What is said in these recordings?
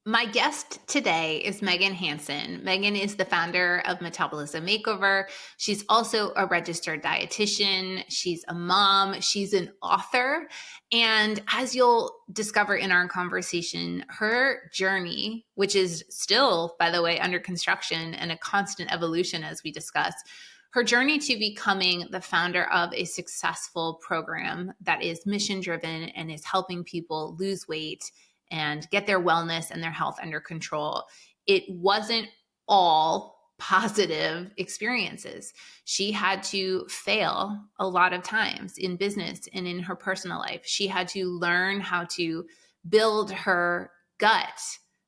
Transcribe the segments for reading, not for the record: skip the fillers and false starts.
My guest today is Megan Hansen. Megan is the founder of Metabolism Makeover. She's also a registered dietitian. She's a mom. She's an author. And as you'll discover in our conversation, her journey, which is still, by the way, under construction and a constant evolution as we discuss, her journey to becoming the founder of a successful program that is mission driven and is helping people lose weight and get their wellness and their health under control. It wasn't all positive experiences. She had to fail a lot of times in business and in her personal life. She had to learn how to build her gut,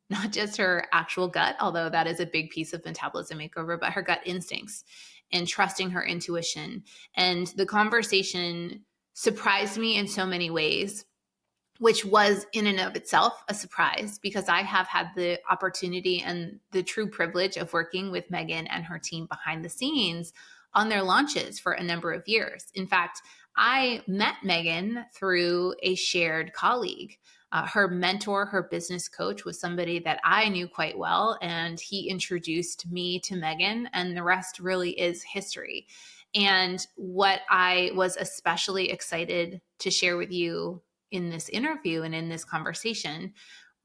not just her actual gut, although that is a big piece of metabolism makeover, but her gut instincts and trusting her intuition. And the conversation surprised me in so many ways, which was in and of itself a surprise because I have had the opportunity and the true privilege of working with Megan and her team behind the scenes on their launches for a number of years. In fact, I met Megan through a shared colleague. Her mentor, her business coach, was somebody that I knew quite well, and he introduced me to Megan, and the rest really is history. And what I was especially excited to share with you in this interview and in this conversation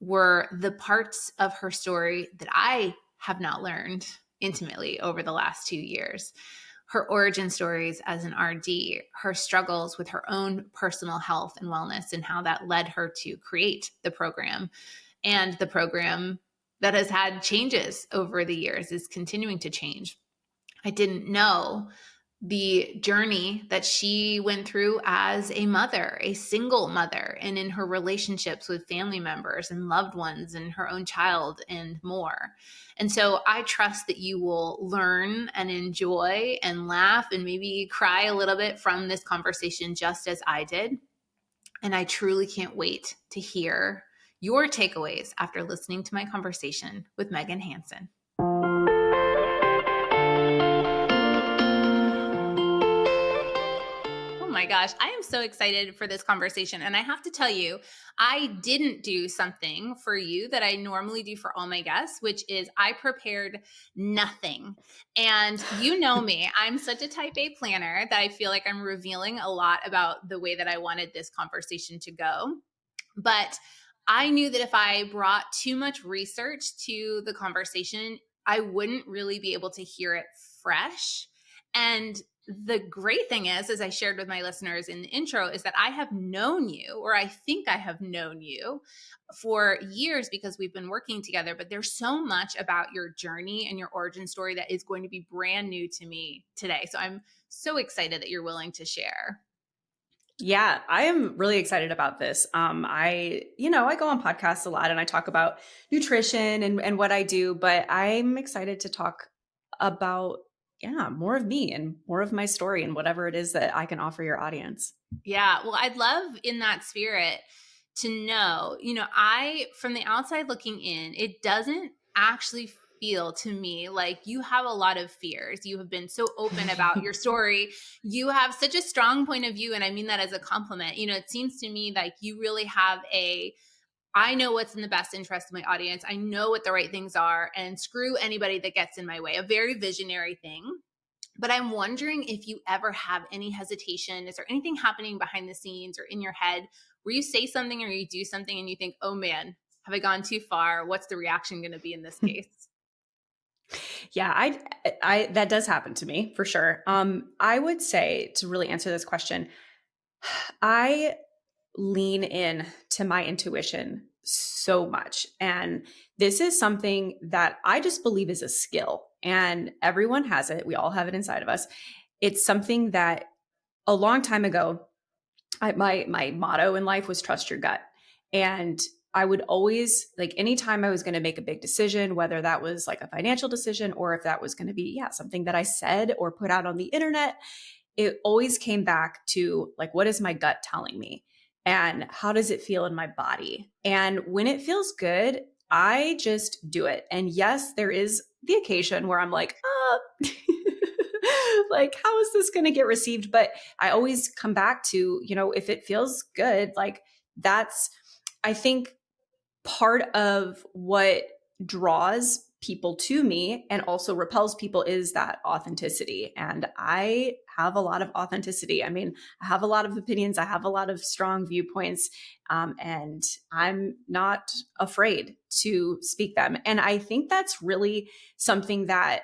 were the parts of her story that I have not learned intimately over the last 2 years. Her origin stories as an RD, her struggles with her own personal health and wellness, and how that led her to create the program. And the program that has had changes over the years is continuing to change. I didn't know the journey that she went through as a mother, a single mother, and in her relationships with family members and loved ones and her own child and more. And so I trust that you will learn and enjoy and laugh and maybe cry a little bit from this conversation just as I did. And I truly can't wait to hear your takeaways after listening to my conversation with Megan Hansen. Oh my gosh, I am so excited for this conversation. And I have to tell you, I didn't do something for you that I normally do for all my guests, which is I prepared nothing. And you know me, I'm such a type A planner that I feel like I'm revealing a lot about the way that I wanted this conversation to go. But I knew that if I brought too much research to the conversation, I wouldn't really be able to hear it fresh. And the great thing is, as I shared with my listeners in the intro, is that I have known you, or I think I have known you for years because we've been working together. But there's so much about your journey and your origin story that is going to be brand new to me today. So I'm so excited that you're willing to share. Yeah, I am really excited about this. I go on podcasts a lot and I talk about nutrition and what I do, but I'm excited to talk about, more of me and more of my story and whatever it is that I can offer your audience. Yeah. Well, I'd love in that spirit to know, from the outside looking in, it doesn't actually feel to me like you have a lot of fears. You have been so open about your story. You have such a strong point of view. And I mean that as a compliment. It seems to me like you really have I know what's in the best interest of my audience. I know what the right things are, and screw anybody that gets in my way. A very visionary thing. But I'm wondering if you ever have any hesitation. Is there anything happening behind the scenes or in your head where you say something or you do something and you think, oh man, have I gone too far? What's the reaction going to be in this case? Yeah, I that does happen to me for sure. I would say, to really answer this question, I lean in to my intuition so much. And this is something that I just believe is a skill, and everyone has it. We all have it inside of us. It's something that a long time ago, my motto in life was trust your gut. And I would always, like, anytime I was going to make a big decision, whether that was like a financial decision or if that was going to be, something that I said or put out on the internet, it always came back to, like, what is my gut telling me? And how does it feel in my body? And when it feels good, I just do it. And yes, there is the occasion where I'm like, like, how is this going to get received? But I always come back to, if it feels good, like, I think part of what draws people to me and also repels people is that authenticity. And I have a lot of authenticity. I mean, I have a lot of opinions. I have a lot of strong viewpoints. And I'm not afraid to speak them. And I think that's really something that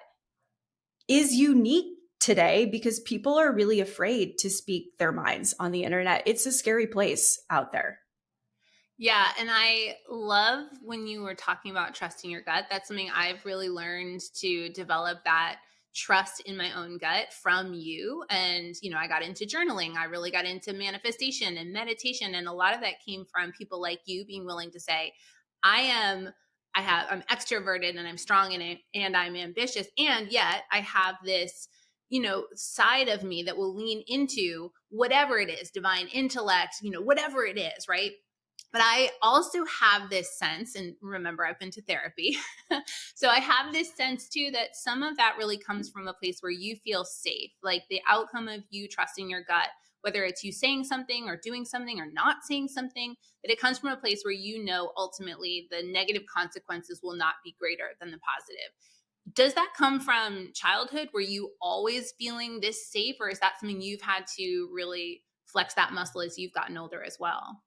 is unique today because people are really afraid to speak their minds on the internet. It's a scary place out there. Yeah, and I love when you were talking about trusting your gut. That's something I've really learned to develop, that trust in my own gut from you. And, I got into journaling. I really got into manifestation and meditation. And a lot of that came from people like you being willing to say, I am I'm extroverted and I'm strong in it and I'm ambitious. And yet I have this, side of me that will lean into whatever it is, divine intellect, whatever it is, right? But I also have this sense, and remember, I've been to therapy. So I have this sense too that some of that really comes from a place where you feel safe, like the outcome of you trusting your gut, whether it's you saying something or doing something or not saying something, that it comes from a place where ultimately the negative consequences will not be greater than the positive. Does that come from childhood? Were you always feeling this safe, or is that something you've had to really flex that muscle as you've gotten older as well?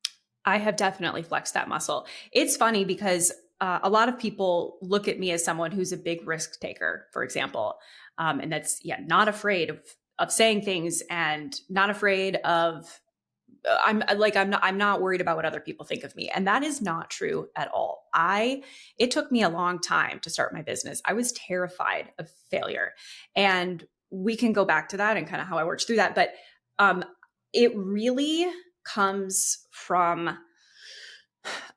I have definitely flexed that muscle. It's funny because a lot of people look at me as someone who's a big risk taker, for example. And that's, yeah, not afraid of saying things and not afraid of, I'm not worried about what other people think of me. And that is not true at all. It took me a long time to start my business. I was terrified of failure. And we can go back to that and kind of how I worked through that. But it really comes from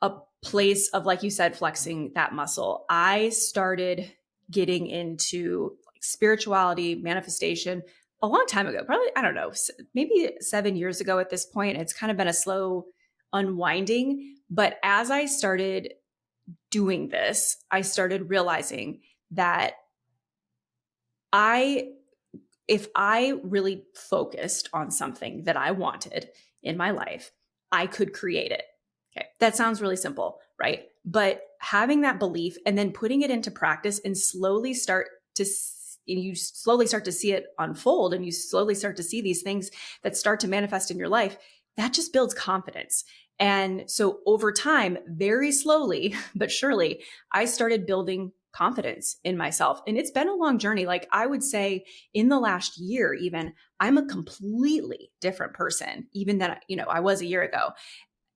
a place of, like you said, flexing that muscle. I started getting into spirituality, manifestation a long time ago, probably, I don't know, maybe 7 years ago at this point. It's kind of been a slow unwinding. But as I started doing this, I started realizing that if I really focused on something that I wanted in my life, I could create it. Okay. That sounds really simple, right? But having that belief and then putting it into practice and you slowly start to see it unfold, and you slowly start to see these things that start to manifest in your life, that just builds confidence. And so over time, very slowly, but surely, I started building confidence in myself. And it's been a long journey. Like, I would say in the last year, even, I'm a completely different person, even than, I was a year ago,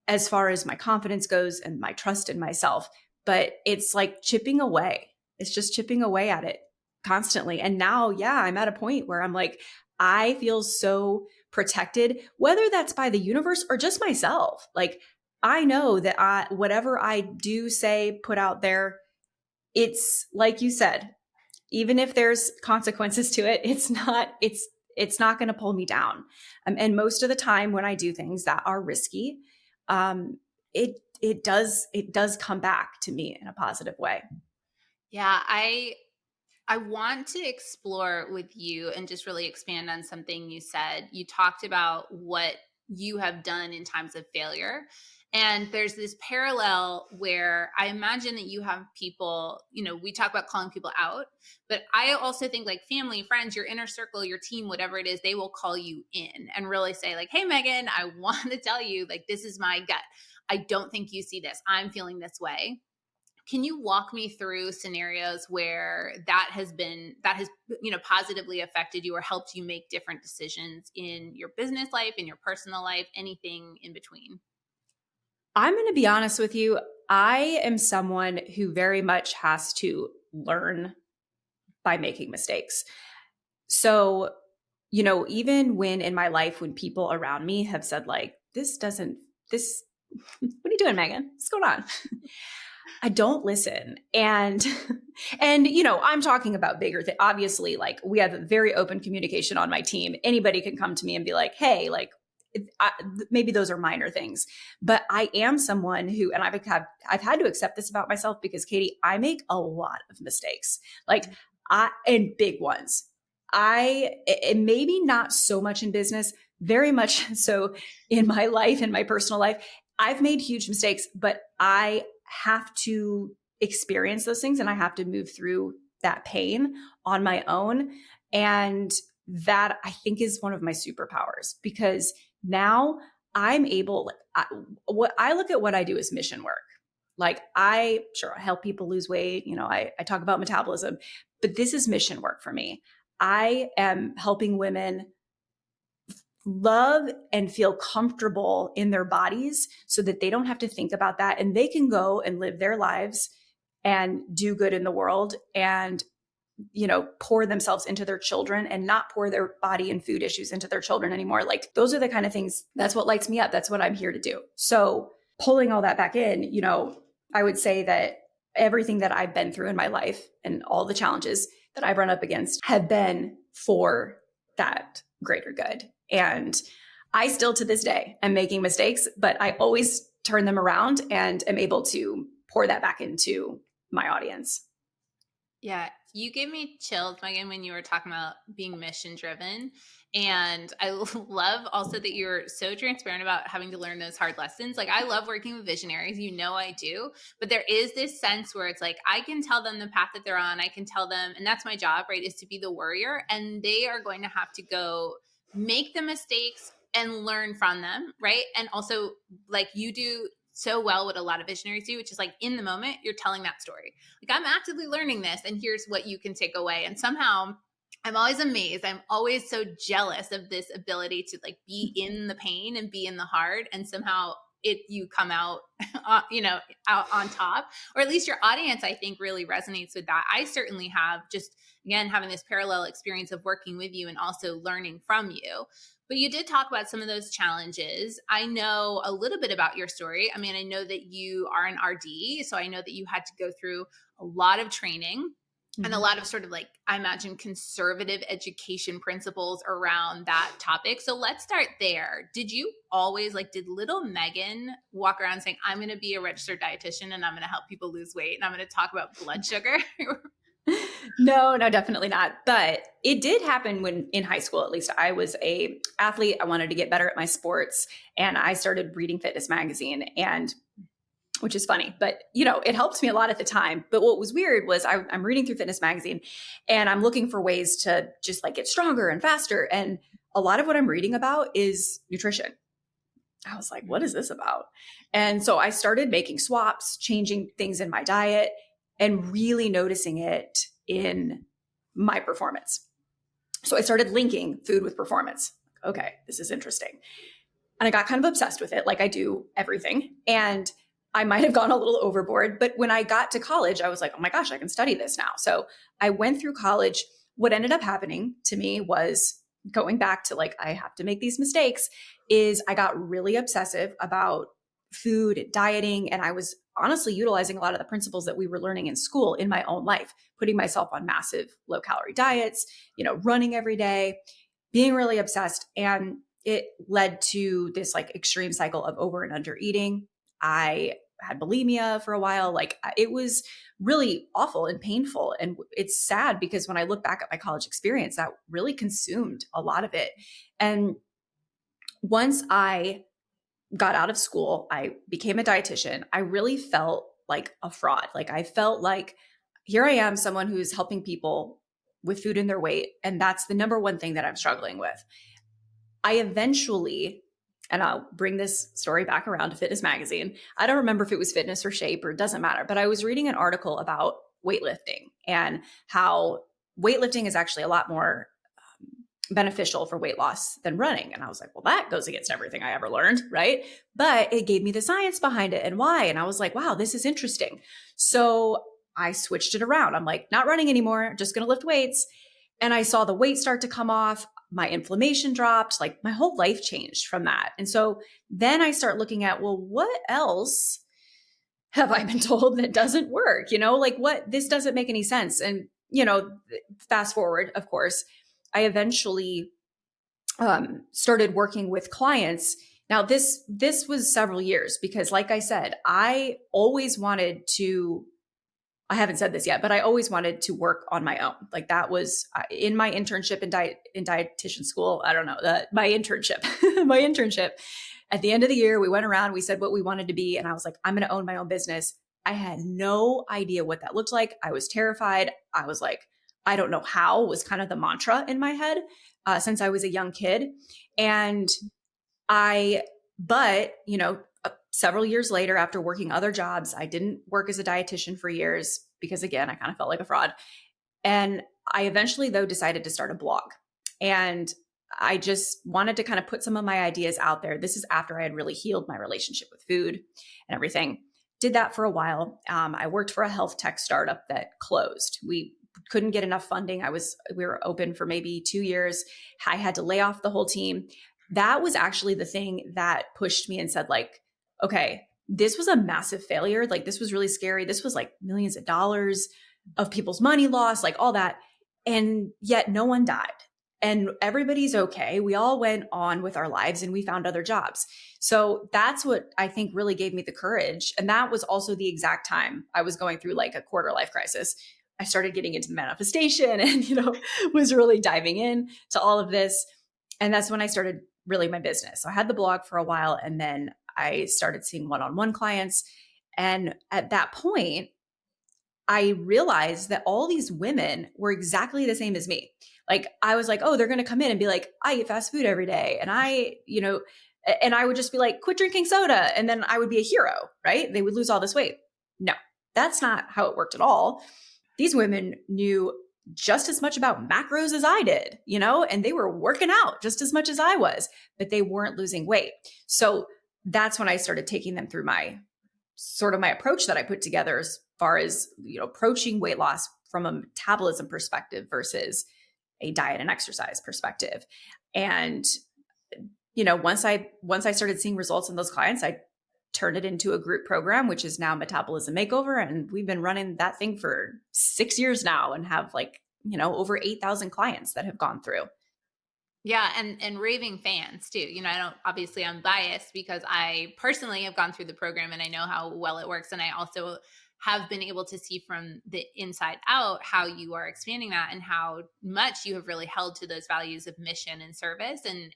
as far as my confidence goes and my trust in myself. But it's like chipping away. It's just chipping away at it constantly. And now, yeah, I'm at a point where I'm like, I feel so protected, whether that's by the universe or just myself. Like, I know that whatever I do say, put out there, it's like you said, even if there's consequences to it, it's not going to pull me down. And most of the time when I do things that are risky, it does come back to me in a positive way. Yeah, I want to explore with you and just really expand on something you said. You talked about what you have done in times of failure. And there's this parallel where I imagine that you have people, we talk about calling people out, but I also think like family, friends, your inner circle, your team, whatever it is, they will call you in and really say like, hey, Megan, I want to tell you, like, this is my gut. I don't think you see this. I'm feeling this way. Can you walk me through scenarios where that has positively affected you or helped you make different decisions in your business life, in your personal life, anything in between? I'm going to be honest with you. I am someone who very much has to learn by making mistakes. So, even when in my life, when people around me have said like, what are you doing, Megan? What's going on? I don't listen. And, I'm talking about bigger things. Obviously, like, we have very open communication on my team. Anybody can come to me and be like, hey, like, maybe those are minor things, but I am someone who, and I've had to accept this about myself because, Katy, I make a lot of mistakes, and big ones. And maybe not so much in business, very much so in my life, in my personal life. I've made huge mistakes, but I have to experience those things and I have to move through that pain on my own. And that I think is one of my superpowers, because now I'm able, what I look at what I do as mission work. Like I help people lose weight. I talk about metabolism, but this is mission work for me. I am helping women love and feel comfortable in their bodies so that they don't have to think about that and they can go and live their lives and do good in the world and pour themselves into their children and not pour their body and food issues into their children anymore. Like those are the kind of things, that's what lights me up. That's what I'm here to do. So pulling all that back in, I would say that everything that I've been through in my life and all the challenges that I've run up against have been for that greater good. And I still to this day am making mistakes, but I always turn them around and am able to pour that back into my audience. Yeah, you gave me chills, Megan, when you were talking about being mission driven. And I love also that you're so transparent about having to learn those hard lessons. Like, I love working with visionaries, I do. But there is this sense where it's like, I can tell them the path that they're on. I can tell them, and that's my job, right, is to be the warrior. And they are going to have to go make the mistakes and learn from them, right? And also, like you do so well what a lot of visionaries do, which is like in the moment, you're telling that story. Like, I'm actively learning this and here's what you can take away. And somehow I'm always amazed. I'm always so jealous of this ability to like be in the pain and be in the hard. And somehow you come out, out on top, or at least your audience, I think, really resonates with that. I certainly have, just again, having this parallel experience of working with you and also learning from you. But you did talk about some of those challenges. I know a little bit about your story. I mean, I know that you are an RD, so I know that you had to go through a lot of training and a lot of sort of like, I imagine, conservative education principles around that topic. So let's start there. Did you always, like, did little Megan walk around saying, I'm going to be a registered dietitian and I'm going to help people lose weight and I'm going to talk about blood sugar? No, definitely not. But it did happen when in high school, at least. I was a athlete. I wanted to get better at my sports and I started reading Fitness Magazine, and which is funny, but it helped me a lot at the time. But what was weird was I'm reading through Fitness Magazine and I'm looking for ways to just like get stronger and faster. And a lot of what I'm reading about is nutrition. I was like, what is this about? And so I started making swaps, changing things in my diet, and really noticing it in my performance. So I started linking food with performance. Okay, this is interesting. And I got kind of obsessed with it, like I do everything. And I might have gone a little overboard, but when I got to college, I was like, oh my gosh, I can study this now. So I went through college. What ended up happening to me was going back to like, I have to make these mistakes, is I got really obsessive about food, dieting, and I was honestly utilizing a lot of the principles that we were learning in school in my own life, putting myself on massive low calorie diets, running every day, being really obsessed. And it led to this like extreme cycle of over and under eating. I had bulimia for a while. Like, it was really awful and painful. And it's sad because when I look back at my college experience, that really consumed a lot of it. And once I got out of school, I became a dietitian. I really felt like a fraud. Like, I felt like, here I am, someone who's helping people with food and their weight. And that's the number one thing that I'm struggling with. I eventually, and I'll bring this story back around to Fitness Magazine. I don't remember if it was Fitness or Shape, or it doesn't matter, but I was reading an article about weightlifting and how weightlifting is actually a lot more beneficial for weight loss than running. And I was like, well, that goes against everything I ever learned, right? But it gave me the science behind it and why. And I was like, wow, this is interesting. So I switched it around. I'm like, not running anymore, just going to lift weights. And I saw the weight start to come off. My inflammation dropped, like my whole life changed from that. And so then I start looking at, well, what else have I been told that doesn't work? This doesn't make any sense. And, fast forward, of course, I eventually started working with clients. Now, this was several years because, like I said, I always wanted to, I haven't said this yet, but I always wanted to work on my own. Like, that was in my internship in dietitian school. I don't know, my internship, my internship. At the end of the year, we went around, we said what we wanted to be. And I was like, I'm going to own my own business I had no idea what that looked like. I was terrified. I was like, I don't know how, was kind of the mantra in my head since I was a young kid. And but, several years later, after working other jobs, I didn't work as a dietitian for years because, again, I kind of felt like a fraud. And I eventually, though, decided to start a blog. And I just wanted to kind of put some of my ideas out there. This is after I had really healed my relationship with food and everything. Did that for a while. I worked for a health tech startup that closed. We couldn't get enough funding. We were open for maybe 2 years. I had to lay off the whole team. That was actually the thing that pushed me and said, like, okay, this was a massive failure. Like, this was really scary. This was like millions of dollars of people's money lost, like all that. And yet no one died and everybody's okay. We all went on with our lives and we found other jobs. So that's what I think really gave me the courage. And that was also the exact time I was going through like a quarter life crisis. I started getting into manifestation and, was really diving in to all of this. And that's when I started really my business. So I had the blog for a while and then I started seeing one-on-one clients. And at that point, I realized that all these women were exactly the same as me. Like, I was like, oh, they're going to come in and be like, I eat fast food every day. And and I would just be like, quit drinking soda. And then I would be a hero, right? They would lose all this weight. No, that's not how it worked at all. These women knew just as much about macros as I did, and they were working out just as much as I was, but they weren't losing weight. So that's when I started taking them through my approach that I put together as far as, approaching weight loss from a metabolism perspective versus a diet and exercise perspective. And, once I started seeing results in those clients, I turned it into a group program, which is now Metabolism Makeover. And we've been running that thing for 6 years now and have over 8,000 clients that have gone through. Yeah, and raving fans too. I'm biased because I personally have gone through the program and I know how well it works. And I also have been able to see from the inside out how you are expanding that and how much you have really held to those values of mission and service. And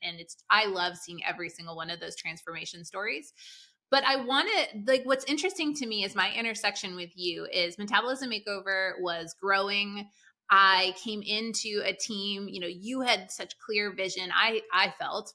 I love seeing every single one of those transformation stories. But I want to, what's interesting to me is my intersection with you is Metabolism Makeover was growing. I came into a team, you had such clear vision, I felt,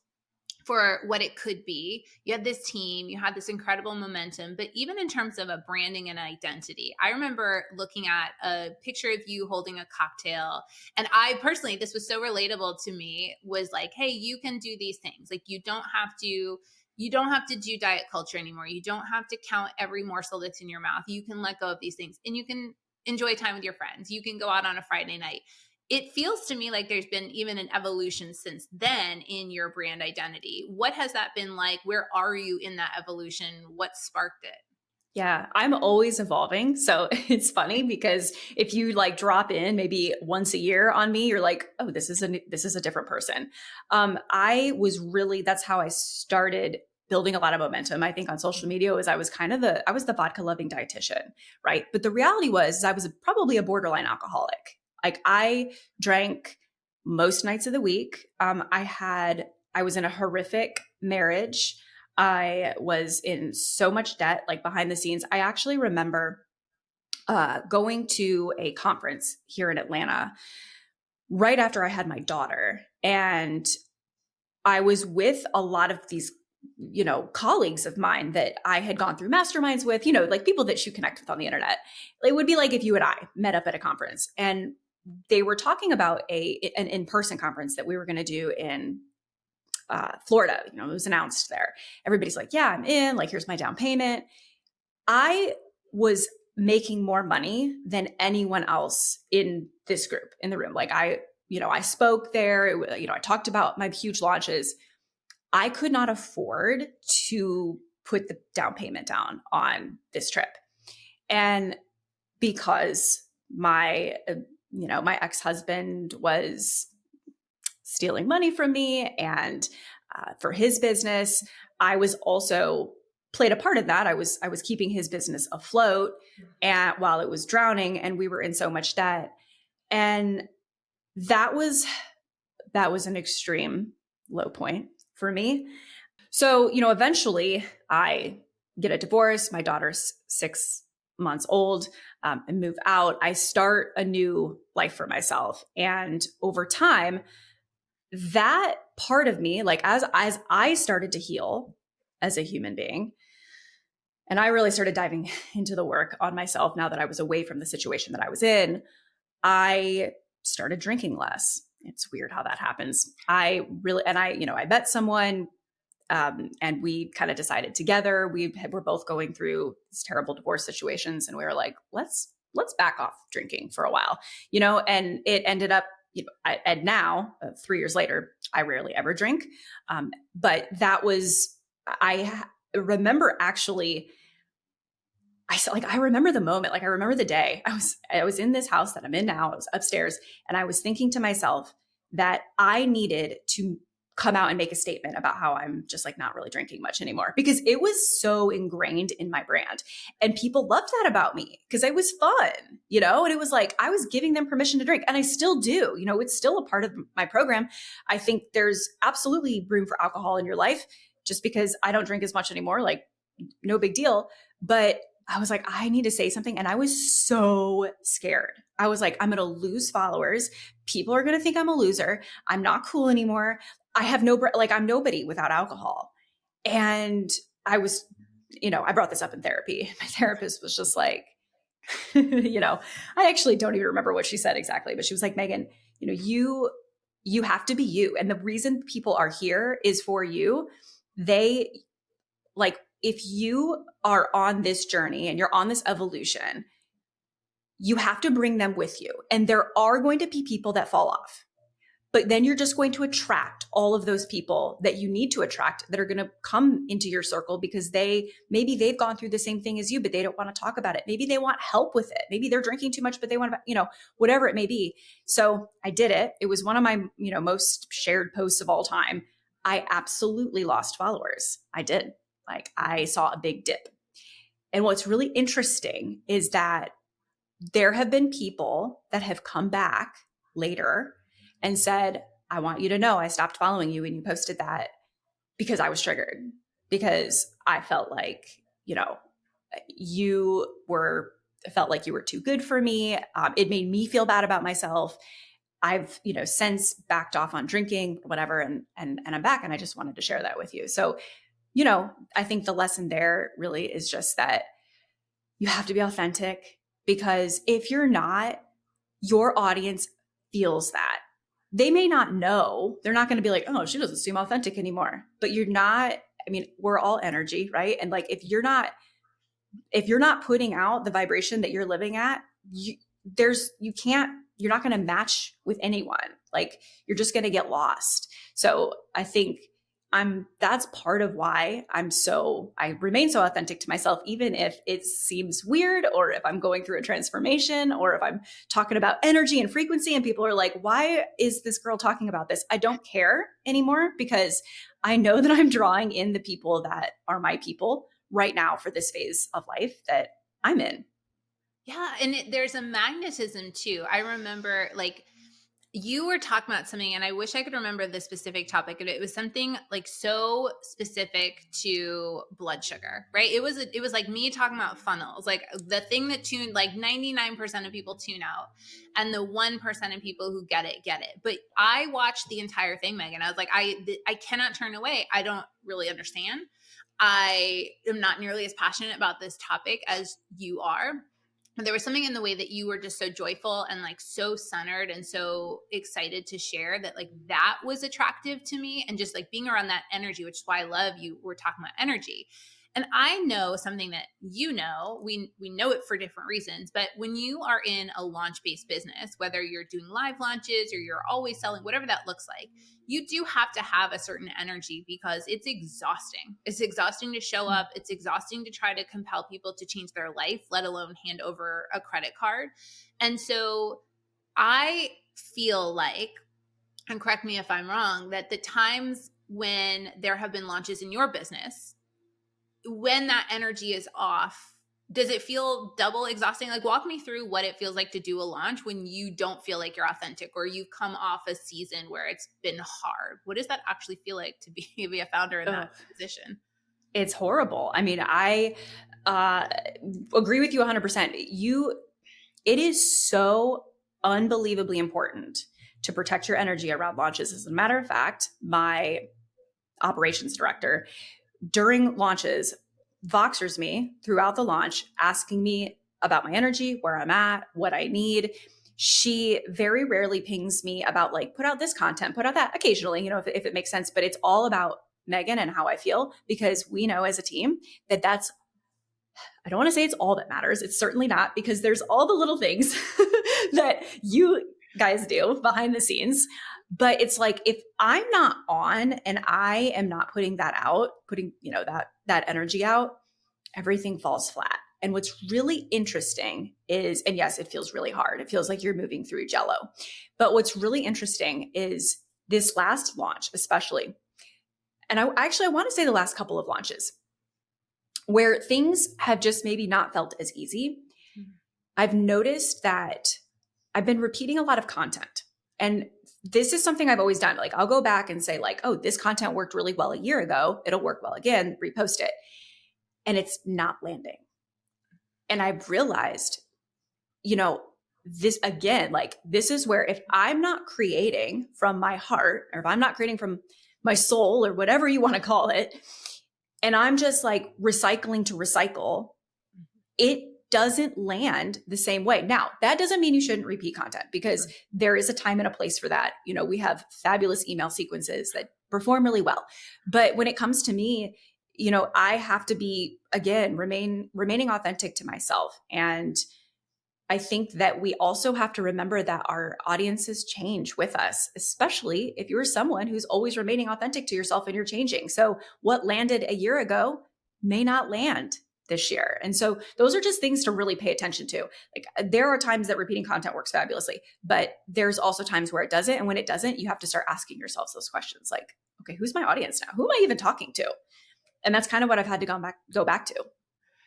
for what it could be. You had this team, you had this incredible momentum, but even in terms of a branding and identity, I remember looking at a picture of you holding a cocktail. And I personally, this was so relatable to me, was like, hey, you can do these things. Like, you don't have to do diet culture anymore. You don't have to count every morsel that's in your mouth. You can let go of these things and you can enjoy time with your friends. You can go out on a Friday night. It feels to me like there's been even an evolution since then in your brand identity. What has that been like? Where are you in that evolution? What sparked it? Yeah, I'm always evolving. So it's funny because if you drop in maybe once a year on me, you're like, oh, this is a different person. That's how I started building a lot of momentum. I think on social media I was the vodka loving dietitian, right? But the reality was I was probably a borderline alcoholic. Like, I drank most nights of the week. I was in a horrific marriage. I was in so much debt, like behind the scenes. I actually remember going to a conference here in Atlanta right after I had my daughter. And I was with a lot of these, colleagues of mine that I had gone through masterminds with, like people that you connect with on the internet. It would be like if you and I met up at a conference and they were talking about an in-person conference that we were going to do in Florida. It was announced there. Everybody's like, yeah, I'm in, like, here's my down payment. I was making more money than anyone else in this group in the room. Like, I spoke there, I talked about my huge launches. I could not afford to put the down payment down on this trip. And because my ex-husband was stealing money from me and for his business, I was also played a part of that. I was keeping his business afloat and while it was drowning and we were in so much debt. And that was an extreme low point for me. So, eventually I get a divorce. My daughter's 6 months old, and move out. I start a new life for myself. And over time, that part of me, like as I started to heal as a human being, and I really started diving into the work on myself now that I was away from the situation that I was in, I started drinking less. It's weird how that happens. I met someone, and we kind of decided together. We're both going through these terrible divorce situations, and we were like, let's back off drinking for a while, and it ended up, and now 3 years later, I rarely ever drink. But that was, I remember actually, I remember the moment, like I remember the day I was in this house that I'm in now. I was upstairs, and I was thinking to myself that I needed to come out and make a statement about how I'm just like not really drinking much anymore, because it was so ingrained in my brand, and people loved that about me because it was fun, and it was like I was giving them permission to drink, and I still do. It's still a part of my program. I think there's absolutely room for alcohol in your life. Just because I don't drink as much anymore, like no big deal. But I was like, I need to say something. And I was so scared. I was like, I'm going to lose followers. People are going to think I'm a loser. I'm not cool anymore. I have I'm nobody without alcohol. And I brought this up in therapy. My therapist was just like, I actually don't even remember what she said exactly, but she was like, Megan, you have to be you. And the reason people are here is for you. They like, if you are on this journey and you're on this evolution, you have to bring them with you. And there are going to be people that fall off, but then you're just going to attract all of those people that you need to attract that are going to come into your circle because maybe they've gone through the same thing as you, but they don't want to talk about it. Maybe they want help with it. Maybe they're drinking too much, but they want to, whatever it may be. So I did it. It was one of my, most shared posts of all time. I absolutely lost followers. I did. Like I saw a big dip. And what's really interesting is that there have been people that have come back later and said, I want you to know I stopped following you when you posted that because I was triggered, because I felt like, you felt like you were too good for me. It made me feel bad about myself. I've, since backed off on drinking, whatever, and I'm back, and I just wanted to share that with you. So, I think the lesson there really is just that you have to be authentic, because if you're not, your audience feels that. They may not know. They're not going to be like, oh, she doesn't seem authentic anymore. But you're not, we're all energy, right? And like, if you're not putting out the vibration that you're living at, you're not going to match with anyone. Like you're just going to get lost. So I think that's part of why I remain so authentic to myself, even if it seems weird, or if I'm going through a transformation, or if I'm talking about energy and frequency and people are like, why is this girl talking about this? I don't care anymore, because I know that I'm drawing in the people that are my people right now for this phase of life that I'm in. Yeah. And there's a magnetism too. I remember like you were talking about something, and I wish I could remember the specific topic, and it was something like so specific to blood sugar, right? It was like me talking about funnels, like the thing that like 99% of people tune out, and the 1% of people who get it. But I watched the entire thing, Megan. I was like, I cannot turn away. I don't really understand. I am not nearly as passionate about this topic as you are. There was something in the way that you were just so joyful and like so centered and so excited to share that, like, that was attractive to me. And just like being around that energy, which is why I love you. We're talking about energy. And I know something that, we know it for different reasons, but when you are in a launch-based business, whether you're doing live launches or you're always selling, whatever that looks like, you do have to have a certain energy, because it's exhausting. It's exhausting to show up. It's exhausting to try to compel people to change their life, let alone hand over a credit card. And so I feel like, and correct me if I'm wrong, that the times when there have been launches in your business, when that energy is off, does it feel double exhausting? Like, walk me through what it feels like to do a launch when you don't feel like you're authentic, or you've come off a season where it's been hard. What does that actually feel like to be a founder in that position? It's horrible. I mean, I Uh, agree with you 100%. It is so unbelievably important to protect your energy around launches. As a matter of fact, my operations director during launches Voxers me throughout the launch, asking me about my energy, where I'm at, what I need. She very rarely pings me about like, put out this content, put out that occasionally, if it makes sense, but it's all about Megan and how I feel, because we know as a team that that's, I don't want to say it's all that matters. It's certainly not, because there's all the little things that you guys do behind the scenes. But it's like, if I'm not on and I am not putting that out, putting, that energy out, everything falls flat. And what's really interesting is, and yes, it feels really hard. It feels like you're moving through jello. But what's really interesting is this last launch, especially, and I want to say the last couple of launches, where things have just maybe not felt as easy. Mm-hmm. I've noticed that I've been repeating a lot of content. And this is something I've always done. Like, I'll go back and say like, oh, this content worked really well a year ago. It'll work well again, repost it. And it's not landing. And I've realized, this again, like, this is where if I'm not creating from my heart, or if I'm not creating from my soul, or whatever you want to call it, and I'm just like recycling to recycle, it doesn't land the same way. Now, that doesn't mean you shouldn't repeat content, because there is a time and a place for that. We have fabulous email sequences that perform really well. But when it comes to me, I have to be, again, remaining authentic to myself. And I think that we also have to remember that our audiences change with us, especially if you're someone who's always remaining authentic to yourself and you're changing. So what landed a year ago may not land this year. And so those are just things to really pay attention to. Like, there are times that repeating content works fabulously, but there's also times where it doesn't. And when it doesn't, you have to start asking yourselves those questions like, okay, who's my audience now? Who am I even talking to? And that's kind of what I've had to go back to.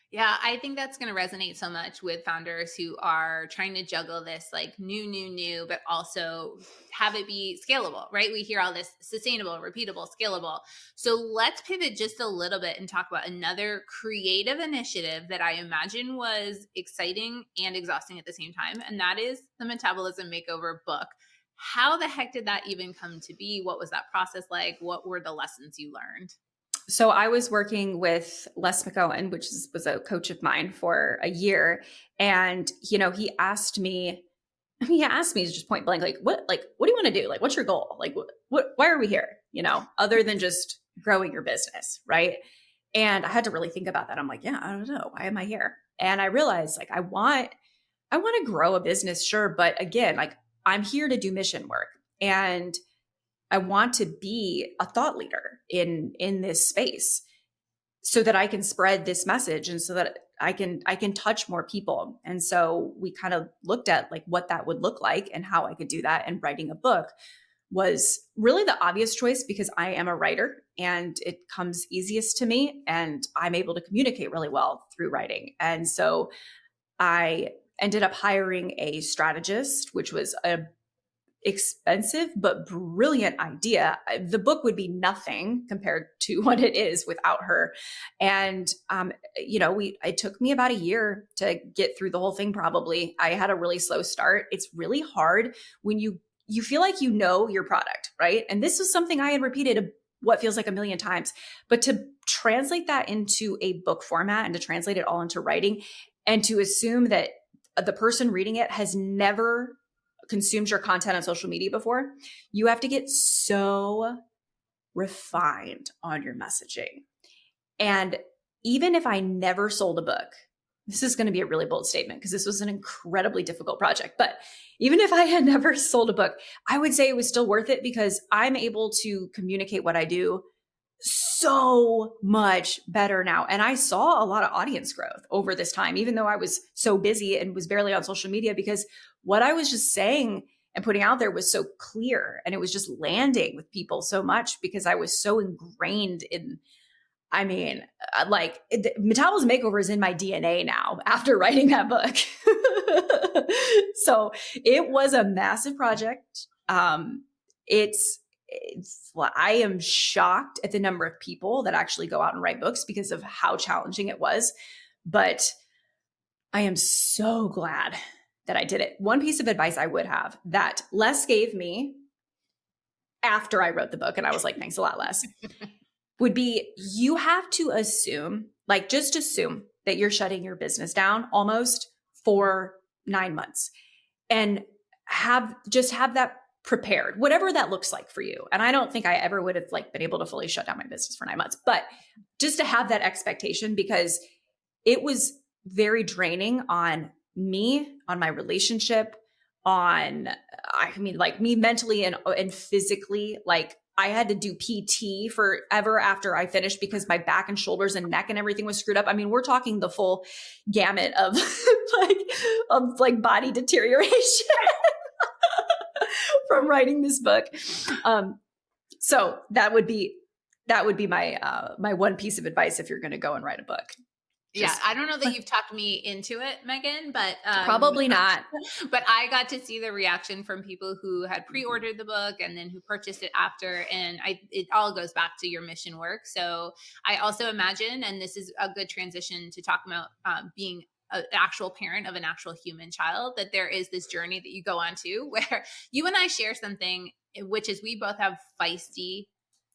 Yeah, I think that's going to resonate so much with founders who are trying to juggle this like new, but also have it be scalable, right? We hear all this sustainable, repeatable, scalable. So let's pivot just a little bit and talk about another creative initiative that I imagine was exciting and exhausting at the same time. And that is the Metabolism Makeover book. How the heck did that even come to be? What was that process like? What were the lessons you learned? So I was working with Les McCohen, which was a coach of mine for a year. And, he asked me just point blank, like, what do you want to do? Like, what's your goal? Like, why are we here? Other than just growing your business. Right. And I had to really think about that. I'm like, yeah, I don't know. Why am I here? And I realized like, I want to grow a business. Sure. But again, like, I'm here to do mission work, and I want to be a thought leader in this space so that I can spread this message, and so that I can touch more people. And so we kind of looked at like what that would look like and how I could do that. And writing a book was really the obvious choice, because I am a writer and it comes easiest to me, and I'm able to communicate really well through writing. And so I ended up hiring a strategist, which was a expensive but brilliant idea. The book would be nothing compared to what it is without her. And it took me about a year to get through the whole thing. Probably I had a really slow start. It's really hard when you feel like your product, right? And this was something I had repeated what feels like a million times, but to translate that into a book format and to translate it all into writing, and to assume that the person reading it has never consumed your content on social media before, you have to get so refined on your messaging. And even if I never sold a book, this is going to be a really bold statement because this was an incredibly difficult project, but even if I had never sold a book, I would say it was still worth it, because I'm able to communicate what I do so much better now. And I saw a lot of audience growth over this time, even though I was so busy and was barely on social media, because what I was just saying and putting out there was so clear, and it was just landing with people so much because I was so ingrained in, Metabolism Makeover is in my DNA now after writing that book. So it was a massive project. I am shocked at the number of people that actually go out and write books because of how challenging it was. but I am so glad that I did it. One piece of advice I would have that Les gave me after I wrote the book, and I was like, thanks a lot, Les, would be you have to assume, like just assume that you're shutting your business down almost for 9 months and have that prepared, whatever that looks like for you. And I don't think I ever would have like been able to fully shut down my business for 9 months, but just to have that expectation, because it was very draining on me, on my relationship, on, I mean, like me mentally and physically. Like I had to do PT forever after I finished because my back and shoulders and neck and everything was screwed up. I mean, we're talking the full gamut of like body deterioration from writing this book. So that would be my my one piece of advice if you're going to go and write a book. Yeah, I don't know that you've talked me into it, Megan, but probably not. But I got to see the reaction from people who had pre-ordered the book and then who purchased it after, and it all goes back to your mission work. So I also imagine, and this is a good transition to talk about being an actual parent of an actual human child, that there is this journey that you go on to where you and I share something, which is we both have feisty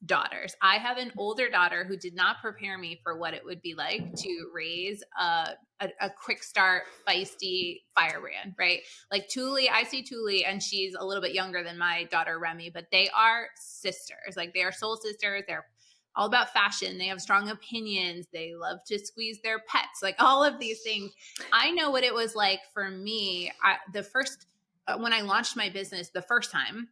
daughters. I have an older daughter who did not prepare me for what it would be like to raise a quick start, feisty firebrand, right? Like Thule, I see Thule, and she's a little bit younger than my daughter Remy, but they are sisters. Like they are soul sisters. They're all about fashion. They have strong opinions. They love to squeeze their pets, like all of these things. I know what it was like for me. When I launched my business the first time,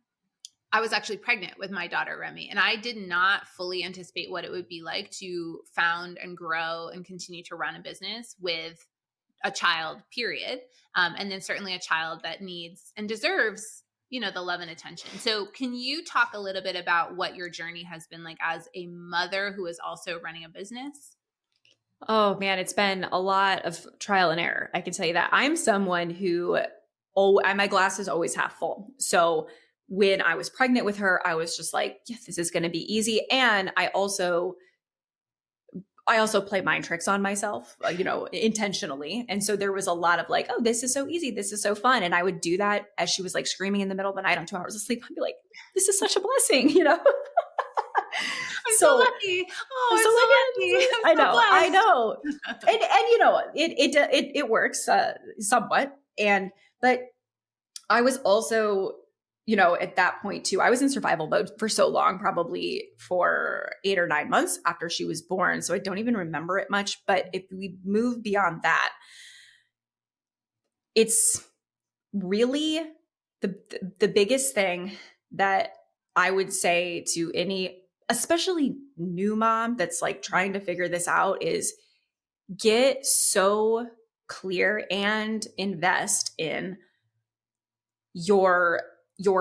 I was actually pregnant with my daughter, Remy, and I did not fully anticipate what it would be like to found and grow and continue to run a business with a child, period. And then certainly a child that needs and deserves, the love and attention. So can you talk a little bit about what your journey has been like as a mother who is also running a business? Oh man, it's been a lot of trial and error. I can tell you that. I'm someone who, my glass is always half full. So when I was pregnant with her, I was just like, yes, this is going to be easy. And I also play mind tricks on myself, intentionally. And so there was a lot of like, oh, this is so easy. This is so fun. And I would do that as she was like screaming in the middle of the night on 2 hours of sleep. I'd be like, this is such a blessing, I'm so lucky. Oh, I'm so lucky. I know. And it works somewhat. But I was also, at that point too, I was in survival mode for so long, probably for 8 or 9 months after she was born. So I don't even remember it much. But if we move beyond that, it's really the biggest thing that I would say to any, especially new mom that's like trying to figure this out, is get so clear and invest in your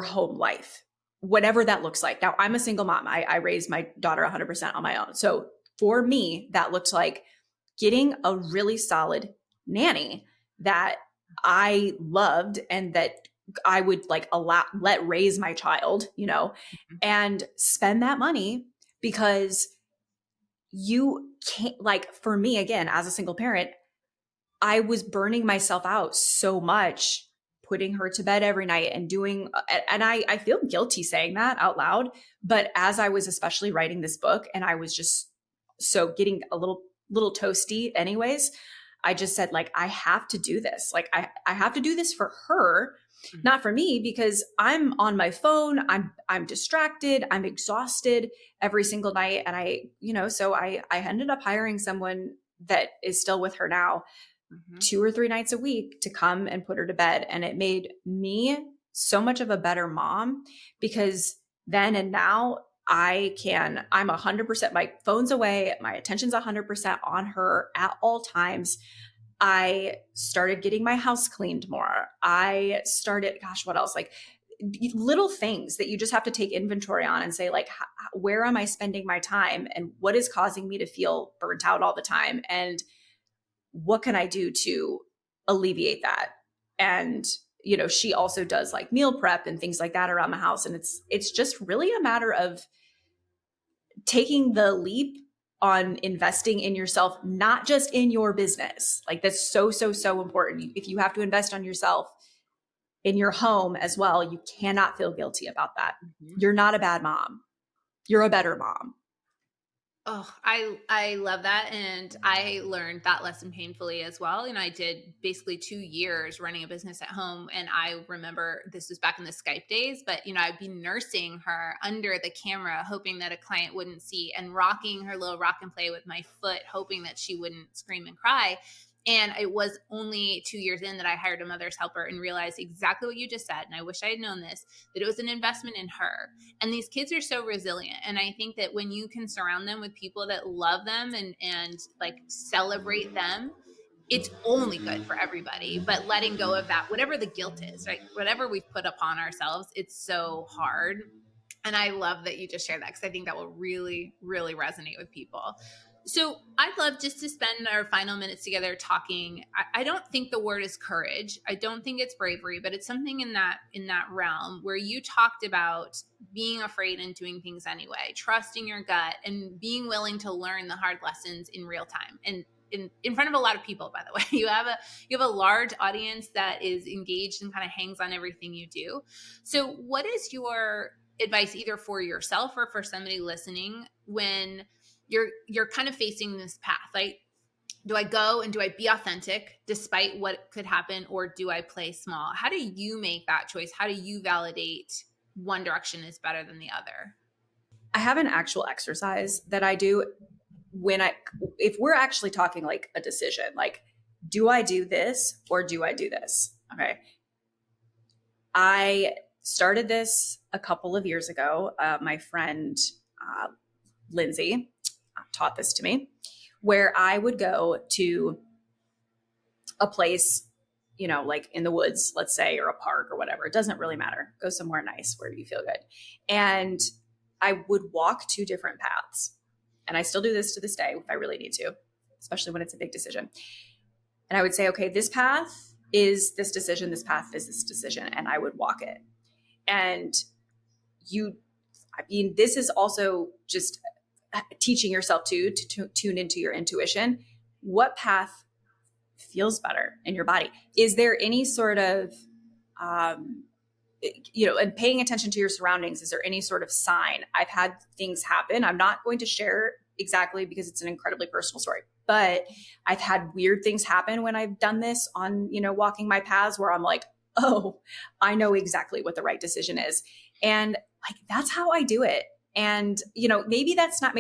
home life, whatever that looks like. Now, I'm a single mom. I raised my daughter 100% on my own. So for me, that looked like getting a really solid nanny that I loved and that I would like let raise my child, and spend that money, because you can't, like, for me, again, as a single parent, I was burning myself out so much putting her to bed every night and doing, and I feel guilty saying that out loud, but as I was especially writing this book and I was just so getting a little toasty anyways, I just said, like, I have to do this. Like I have to do this for her, not for me, because I'm on my phone. I'm distracted. I'm exhausted every single night. And so I ended up hiring someone that is still with her now, 2 or 3 nights a week, to come and put her to bed. And it made me so much of a better mom, because then and now I'm 100%, my phone's away. My attention's 100% on her at all times. I started getting my house cleaned more. I started, what else? Like little things that you just have to take inventory on and say, like, where am I spending my time and what is causing me to feel burnt out all the time? And what can I do to alleviate that? And, she also does like meal prep and things like that around the house. And it's just really a matter of taking the leap on investing in yourself, not just in your business. Like that's so, so, so important. If you have to invest on yourself in your home as well, you cannot feel guilty about that. Mhm. You're not a bad mom. You're a better mom. Oh, I love that, and I learned that lesson painfully as well. I did basically 2 years running a business at home, and I remember this was back in the Skype days, but I'd be nursing her under the camera, hoping that a client wouldn't see, and rocking her little rock and play with my foot, hoping that she wouldn't scream and cry. And it was only 2 years in that I hired a mother's helper and realized exactly what you just said. And I wish I had known this, that it was an investment in her. And these kids are so resilient. And I think that when you can surround them with people that love them and like celebrate them, it's only good for everybody. But letting go of that, whatever the guilt is, right? Whatever we've put upon ourselves, it's so hard. And I love that you just shared that, because I think that will really, really resonate with people. So I'd love just to spend our final minutes together talking. I don't think the word is courage. I don't think it's bravery, but it's something in that realm where you talked about being afraid and doing things anyway, trusting your gut, and being willing to learn the hard lessons in real time. And in front of a lot of people, by the way, you have a large audience that is engaged and kind of hangs on everything you do. So what is your advice, either for yourself or for somebody listening, when you're kind of facing this path? Like, do I go and do I be authentic despite what could happen, or do I play small? How do you make that choice? How do you validate one direction is better than the other? I have an actual exercise that I do if we're actually talking like a decision, like, do I do this or do I do this? Okay. I started this a couple of years ago. My friend, Lindsay, taught this to me, where I would go to a place, like in the woods, let's say, or a park or whatever. It doesn't really matter. Go somewhere nice where you feel good. And I would walk 2 different paths. And I still do this to this day if I really need to, especially when it's a big decision. And I would say, okay, this path is this decision, this path is this decision, and I would walk it. And this is also just teaching yourself to tune into your intuition. What path feels better in your body? Is there any sort of, and paying attention to your surroundings, is there any sort of sign? I've had things happen. I'm not going to share exactly because it's an incredibly personal story, but I've had weird things happen when I've done this on, walking my paths, where I'm like, oh, I know exactly what the right decision is. And like, that's how I do it. And, maybe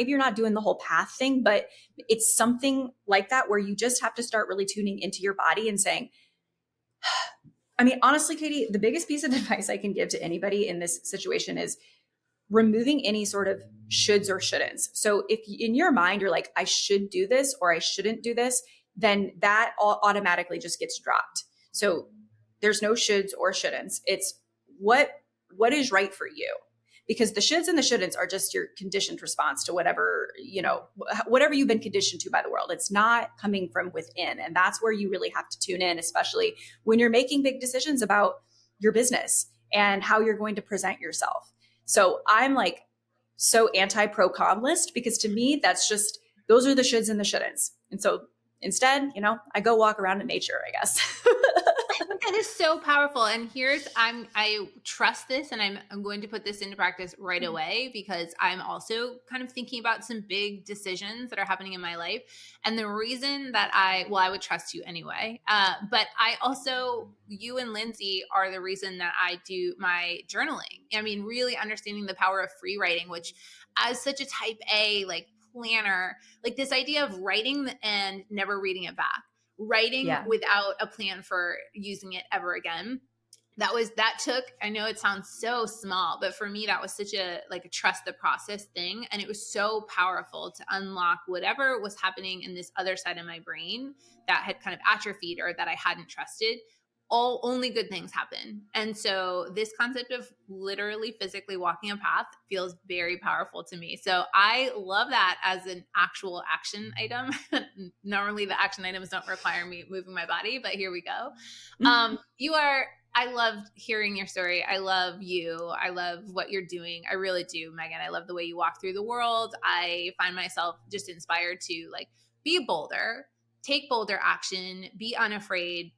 you're not doing the whole path thing, but it's something like that where you just have to start really tuning into your body and saying, I mean, honestly, Katy, the biggest piece of advice I can give to anybody in this situation is removing any sort of shoulds or shouldn'ts. So if in your mind, you're like, I should do this or I shouldn't do this, then that automatically just gets dropped. So there's no shoulds or shouldn'ts. It's what is right for you. Because the shoulds and the shouldn'ts are just your conditioned response to whatever you've been conditioned to by the world. It's not coming from within. And that's where you really have to tune in, especially when you're making big decisions about your business and how you're going to present yourself. So I'm like so anti-pro con list, because to me, that's just, those are the shoulds and the shouldn'ts. And so instead, I go walk around in nature, I guess. I think that is so powerful. And I trust this, and I'm going to put this into practice right away, because I'm also kind of thinking about some big decisions that are happening in my life. And the reason that I would trust you anyway. But I also, you and Lindsay are the reason that I do my journaling. I mean, really understanding the power of free writing, which, as such a type A, like, planner, like this idea of writing and never reading it back, writing without a plan for using it ever again. That took, I know it sounds so small, but for me, that was such a trust the process thing. And it was so powerful to unlock whatever was happening in this other side of my brain that had kind of atrophied or that I hadn't trusted. Only good things happen. And so this concept of literally physically walking a path feels very powerful to me. So I love that as an actual action item. Normally the action items don't require me moving my body, but here we go. You are I loved hearing your story. I love you. I love what you're doing. I really do, Megan. I love the way you walk through the world. I find myself just inspired to like be bolder, take bolder action, be unafraid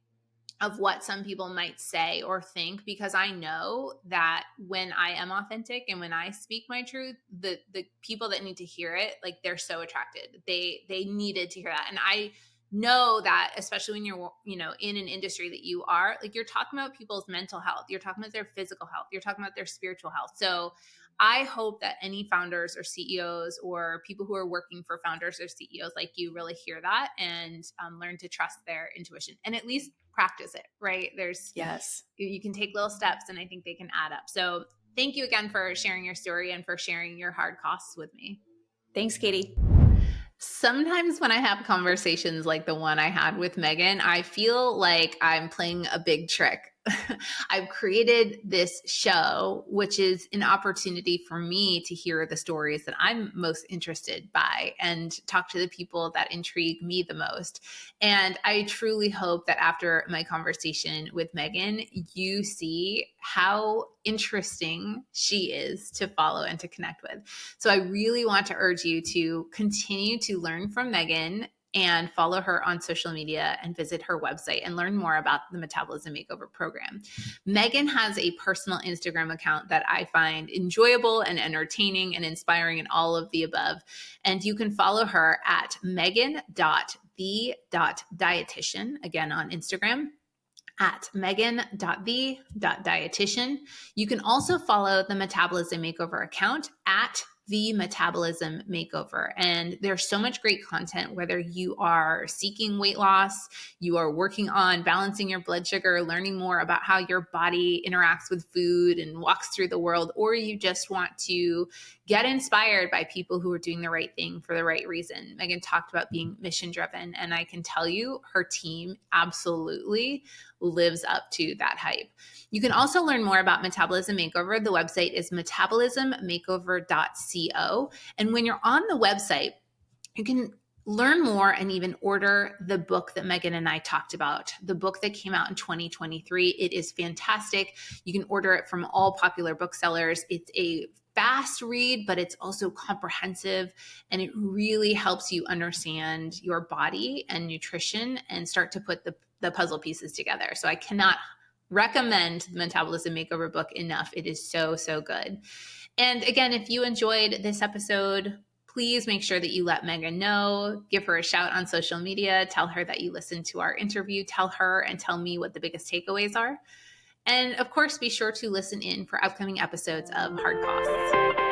of what some people might say or think, because I know that when I am authentic and when I speak my truth, the people that need to hear it, like they're so attracted. They needed to hear that. And I know that, especially when you're, in an industry that you are, like, you're talking about people's mental health, you're talking about their physical health, you're talking about their spiritual health. So I hope that any founders or CEOs or people who are working for founders or CEOs like you really hear that and learn to trust their intuition and at least practice it, right? Yes. You can take little steps and I think they can add up. So thank you again for sharing your story and for sharing your hard costs with me. Thanks, Katy. Sometimes when I have conversations like the one I had with Megan, I feel like I'm playing a big trick. I've created this show, which is an opportunity for me to hear the stories that I'm most interested by and talk to the people that intrigue me the most. And I truly hope that after my conversation with Megan, you see how interesting she is to follow and to connect with. So I really want to urge you to continue to learn from Megan and follow her on social media and visit her website and learn more about the Metabolism Makeover program. Megan has a personal Instagram account that I find enjoyable and entertaining and inspiring and all of the above. And you can follow her at megan.the.dietitian, again on Instagram, at megan.the.dietitian. You can also follow the Metabolism Makeover account at the Metabolism Makeover. And there's so much great content, whether you are seeking weight loss, you are working on balancing your blood sugar, learning more about how your body interacts with food and walks through the world, or you just want to get inspired by people who are doing the right thing for the right reason. Megan talked about being mission driven, and I can tell you her team absolutely lives up to that hype. You can also learn more about Metabolism Makeover. The website is metabolismmakeover.co. And when you're on the website, you can learn more and even order the book that Megan and I talked about, the book that came out in 2023. It is fantastic. You can order it from all popular booksellers. It's a fast read, but it's also comprehensive, and it really helps you understand your body and nutrition and start to put the puzzle pieces together. So I cannot recommend the Metabolism Makeover book enough. It is so, so good. And again, if you enjoyed this episode, please make sure that you let Megan know, give her a shout on social media, tell her that you listened to our interview, tell her and tell me what the biggest takeaways are. And of course, be sure to listen in for upcoming episodes of Hard Costs.